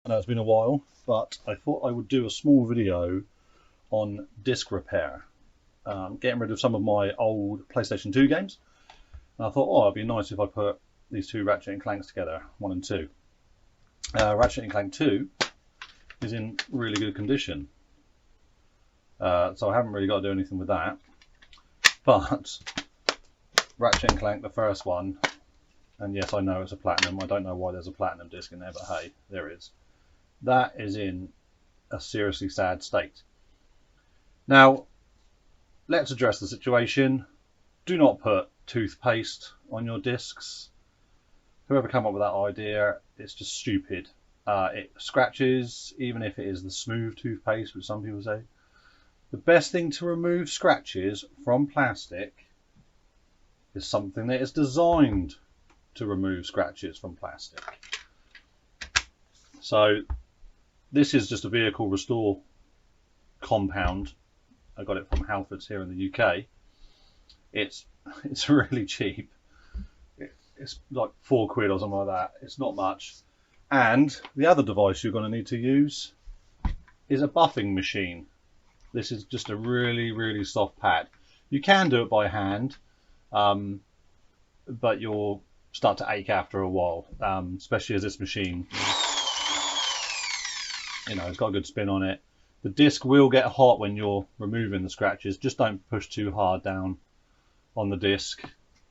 I know it's been a while, but I thought I would do a small video on disc repair. Getting rid of some of my old PlayStation 2 games. And I thought, oh, it'd be nice if I put these two Ratchet and Clanks together, 1 and 2. Ratchet and Clank 2 is in really good condition. So I haven't really got to do anything with that. But Ratchet and Clank, the first one, and yes, I know it's a platinum. I don't know why there's a platinum disc in there, but hey, there is. That is in a seriously sad state. Now, let's address the situation. Do not put toothpaste on your discs. Whoever came up with that idea, it's just stupid. It scratches, even if it is the smooth toothpaste, which some people say. The best thing to remove scratches from plastic is something that is designed to remove scratches from plastic. So this is just a vehicle restore compound. I got it from Halfords here in the UK. It's really cheap. It's like £4 or something like that. It's not much. And the other device you're going to need to use is a buffing machine. This is just a really soft pad. You can do it by hand, but you'll start to ache after a while, especially as this machine, it's got a good spin on it. The disc will get hot when you're removing the scratches. Just don't push too hard down on the disc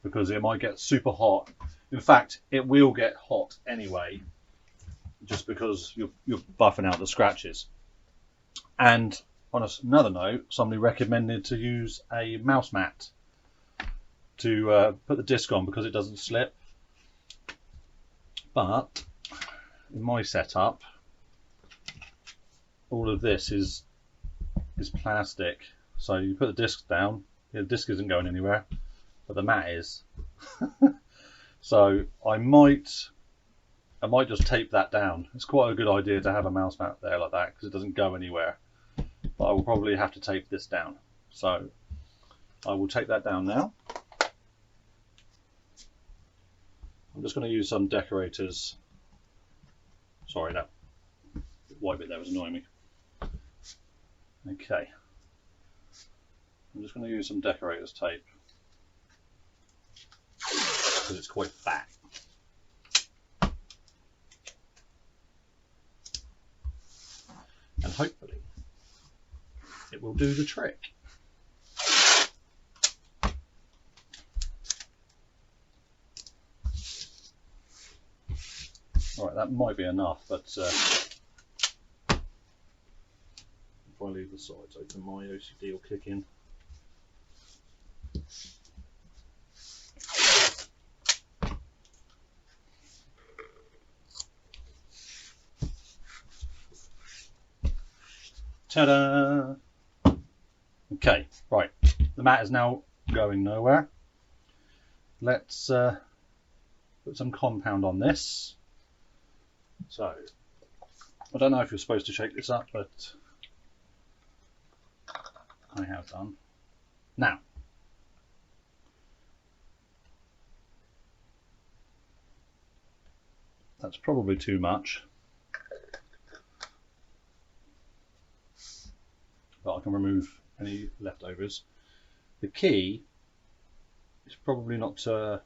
because it might get super hot. In fact, it will get hot anyway, just because you're buffing out the scratches. And on another note, somebody recommended to use a mouse mat to put the disc on because it doesn't slip. But in my setup, all of this is plastic. So you put the disc down, the disc isn't going anywhere, but the mat is. So I might just tape that down. It's quite a good idea to have a mouse mat there like that because it doesn't go anywhere. But I will probably have to tape this down. So I will take that down now. I'm just going to use some decorators. Sorry, that white bit there was annoying me. Okay. I'm just going to use some decorators tape because it's quite fat. And hopefully it will do the trick. Alright, that might be enough, but if I leave the sides open, my OCD will kick in. Ta-da! Okay, right. The mat is now going nowhere. Let's put some compound on this. So, I don't know if you're supposed to shake this up, but I have done. Now, that's probably too much, but I can remove any leftovers. The key is probably not to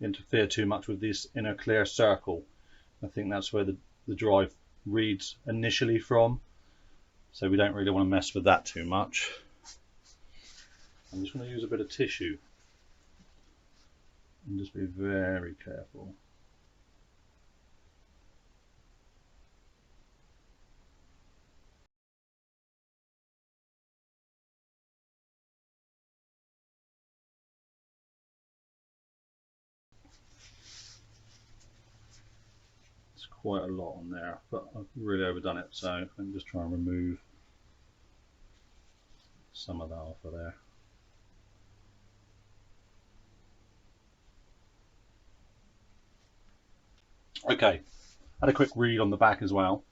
interfere too much with this inner clear circle. I think that's where the drive reads initially from, so we don't really want to mess with that too much. I'm just going to use a bit of tissue and just be very careful. Quite a lot on there, but I've really overdone it, so let me just try and remove some of that off of there. Okay, had a quick read on the back as well.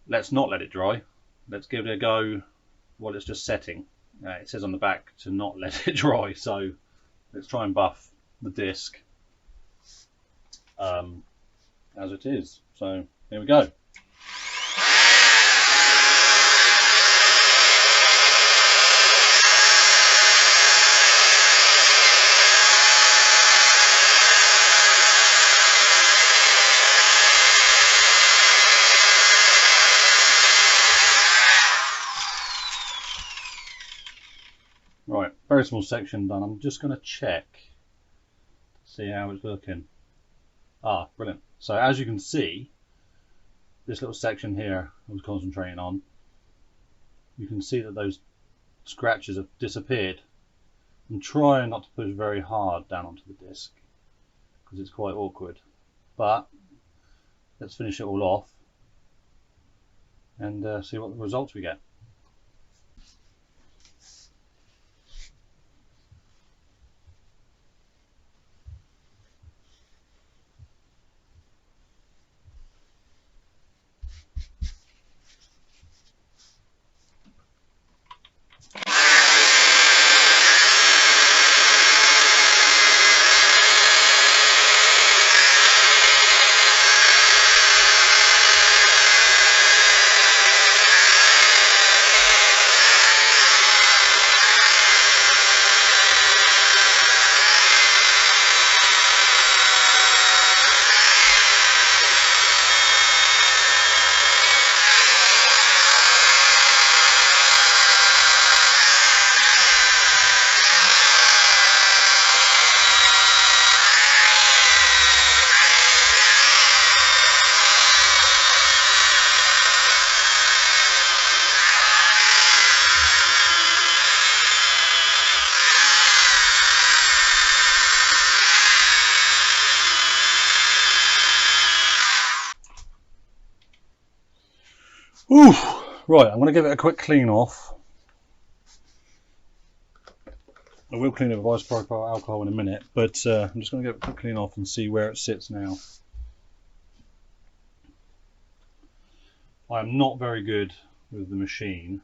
Let's not let it dry. Let's give it a go while it's just setting. It says on the back to not let it dry, so let's try and buff the disc. as it is. So here we go. Right, very small section done. I'm just going to check, see how it's looking. Ah, brilliant. So as you can see, this little section here I was concentrating on, you can see that those scratches have disappeared. I'm trying not to push very hard down onto the disc because it's quite awkward, but let's finish it all off and see what the results we get. Ooh, right, I'm going to give it a quick clean off. I will clean it with isopropyl alcohol in a minute, but I'm just going to give it a quick clean off and see where it sits now. I am not very good with the machine,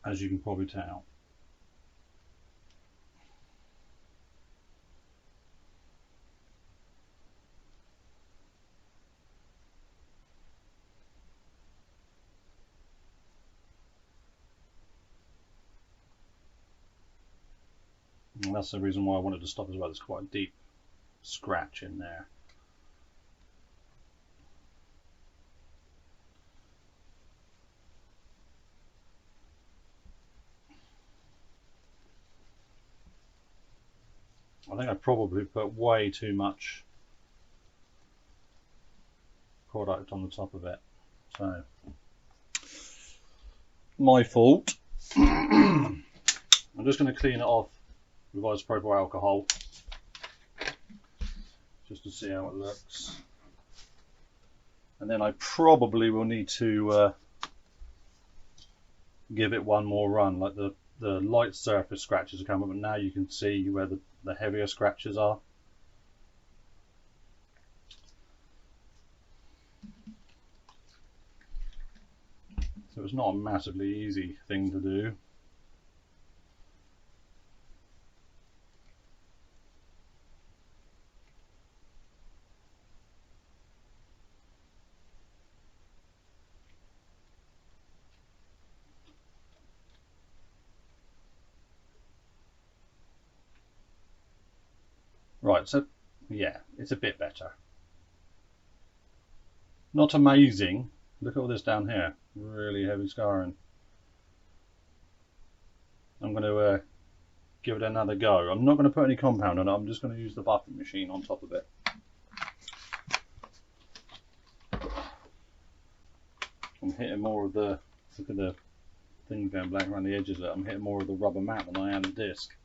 as you can probably tell. And that's the reason why I wanted to stop as well. There's quite a deep scratch in there. I think I probably put way too much product on the top of it. So, my fault. I'm just going to clean it off with isopropyl alcohol just to see how it looks, and then I probably will need to give it one more run. Like the light surface scratches have come up, and now you can see where the heavier scratches are. So it's not a massively easy thing to do. Right, so yeah, it's a bit better. Not amazing. Look at all this down here, really heavy scarring. I'm going to give it another go. I'm not going to put any compound on it, I'm just going to use the buffing machine on top of it. I'm hitting more of the, look at the thing going black around the edges of it, I'm hitting more of the rubber mat than I am the disc.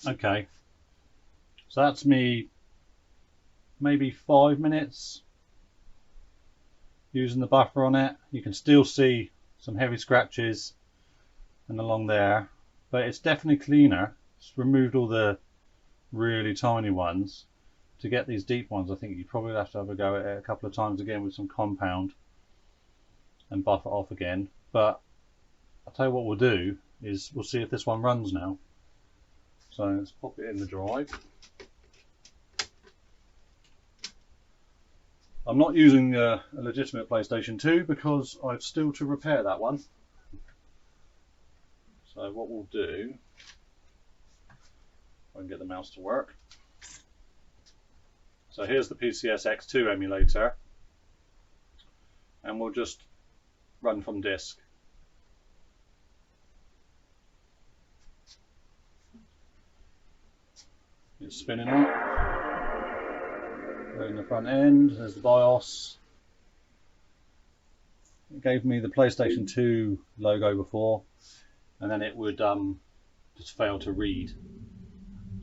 Okay, so that's me maybe 5 minutes using the buffer on it. You can still see some heavy scratches and along there, but it's definitely cleaner. It's removed all the really tiny ones. To get these deep ones, I think you probably have to have a go at it a couple of times again with some compound and buff it off again. But I'll tell you what we'll do is we'll see if this one runs now. So let's pop it in the drive. I'm not using a legitimate PlayStation 2 because I've still to repair that one. So what we'll do, if I can get the mouse to work. So here's the PCS X2 emulator, and we'll just run from disk. It's spinning up. We're in the front end, there's the BIOS. It gave me the PlayStation 2 logo before, and then it would just fail to read.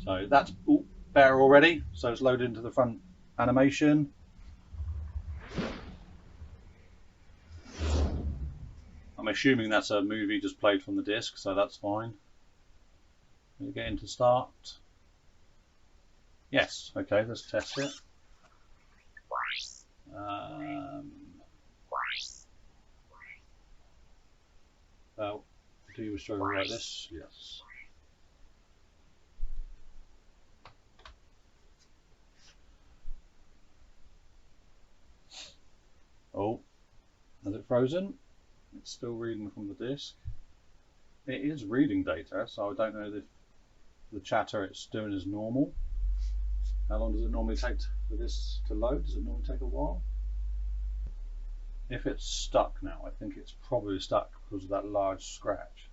So that's better already, so it's loaded into the front animation. I'm assuming that's a movie just played from the disc, so that's fine. We'll get into start. Yes, okay, let's test it. Well, do you struggle like this? Yes. Oh, has it frozen? It's still reading from the disk. It is reading data, so I don't know if the chatter it's doing is normal. How long does it normally take for this to load? Does it normally take a while? If it's stuck now, I think it's probably stuck because of that large scratch.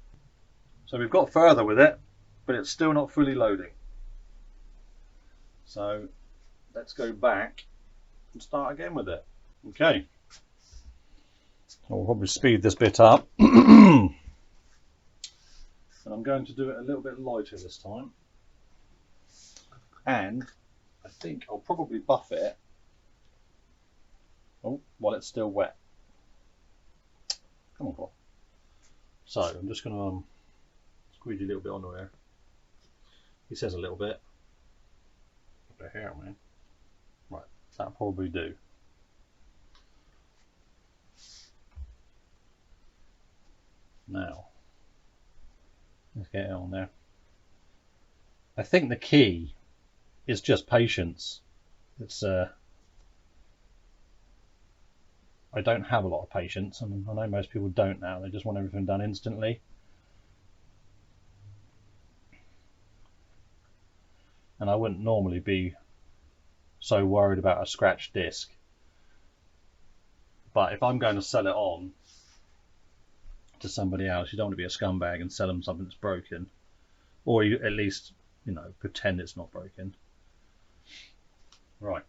So we've got further with it, but it's still not fully loading. So let's go back and start again with it. Okay. I'll probably speed this bit up. And I'm going to do it a little bit lighter this time. And I think I'll probably buff it while it's still wet. Come on, Paul. So I'm just going to squeegee a little bit onto here. He says a little bit. A bit here, man. Right, that'll probably do. Now, let's get it on there. I think the key is just patience. It's I don't have a lot of patience, and I know most people don't now. They just want everything done instantly. And I wouldn't normally be so worried about a scratched disc. But if I'm going to sell it on to somebody else, you don't want to be a scumbag and sell them something that's broken, or you at least, you know, pretend it's not broken. Right,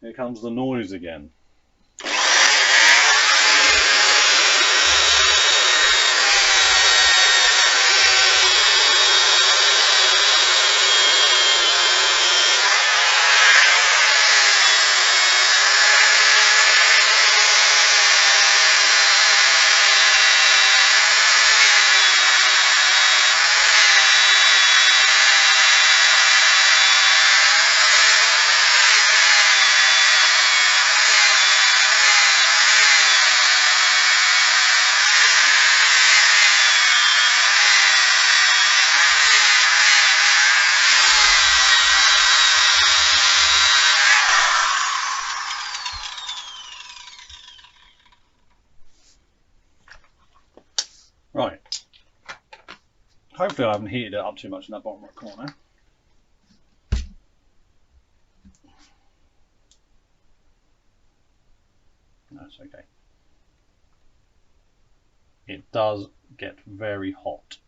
here comes the noise again. Right, hopefully I haven't heated it up too much in that bottom right corner. That's okay. It does get very hot.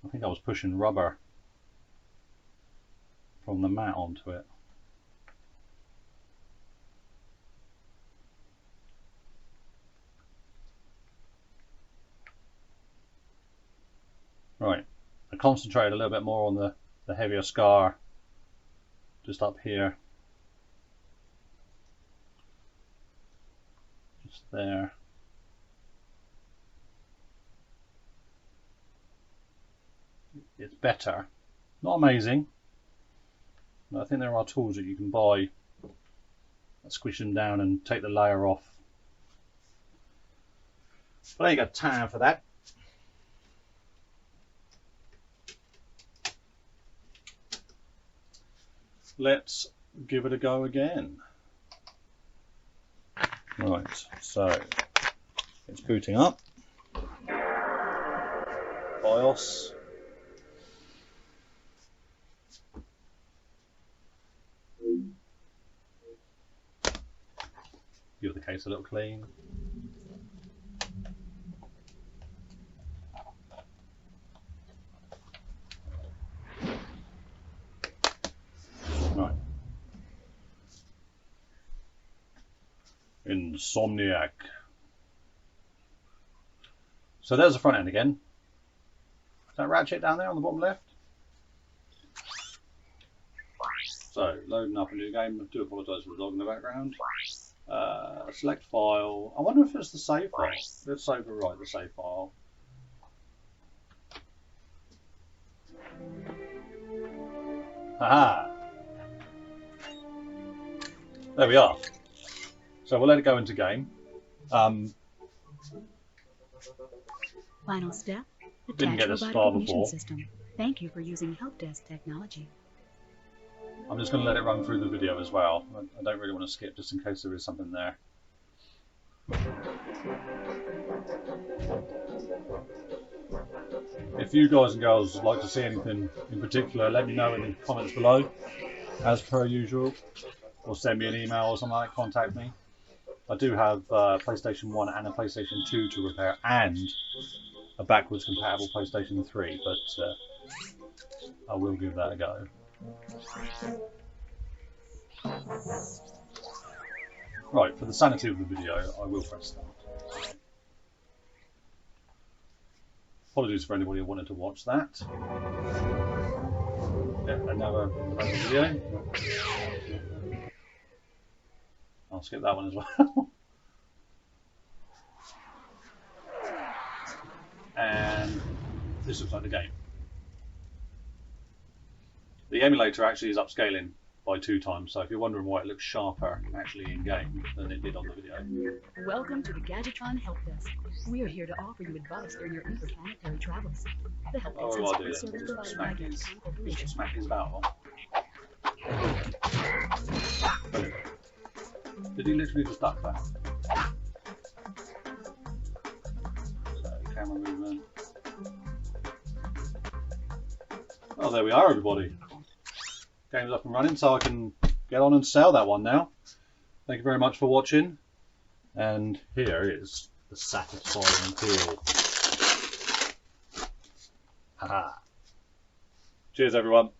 I think I was pushing rubber from the mat onto it. Right, I concentrated a little bit more on the heavier scar just up here, just there. It's better, not amazing, but I think there are tools that you can buy that squish them down and take the layer off, but I ain't got time for that. Let's give it a go again. Right, so it's booting up. BIOS. Give the case a little clean. Right. Insomniac. So there's the front end again. Is that Ratchet down there on the bottom left? So loading up a new game. I do apologise for the dog in the background. Select file. I wonder if it's the save file. Let's overwrite the save file. Haha. There we are. So we'll let it go into game. Final step. Didn't get this far before. System. Thank you for using help desk technology. I'm just going to let it run through the video as well. I don't really want to skip just in case there is something there. If you guys and girls would like to see anything in particular, let me know in the comments below, as per usual, or send me an email or something like that, contact me. I do have PlayStation 1 and a PlayStation 2 to repair, and a backwards compatible PlayStation 3, but I will give that a go. Right, for the sanity of the video, I will press start. Apologies for anybody who wanted to watch that. Yeah, another video. I'll skip that one as well. And this looks like the game. The emulator actually is upscaling by 2 times, so if you're wondering why it looks sharper actually in game than it did on the video. Welcome to the Gadgetron Help Desk. We are here to offer you advice during your interplanetary travels. The Help Desk is a free service provided by Gadgetron Corporation. Smack his about. Did he literally just duck that? So, camera movement. Oh, there we are, everybody. Game's up and running, so I can get on and sell that one now. Thank you very much for watching. And here is the satisfying feel. Haha. Cheers, everyone.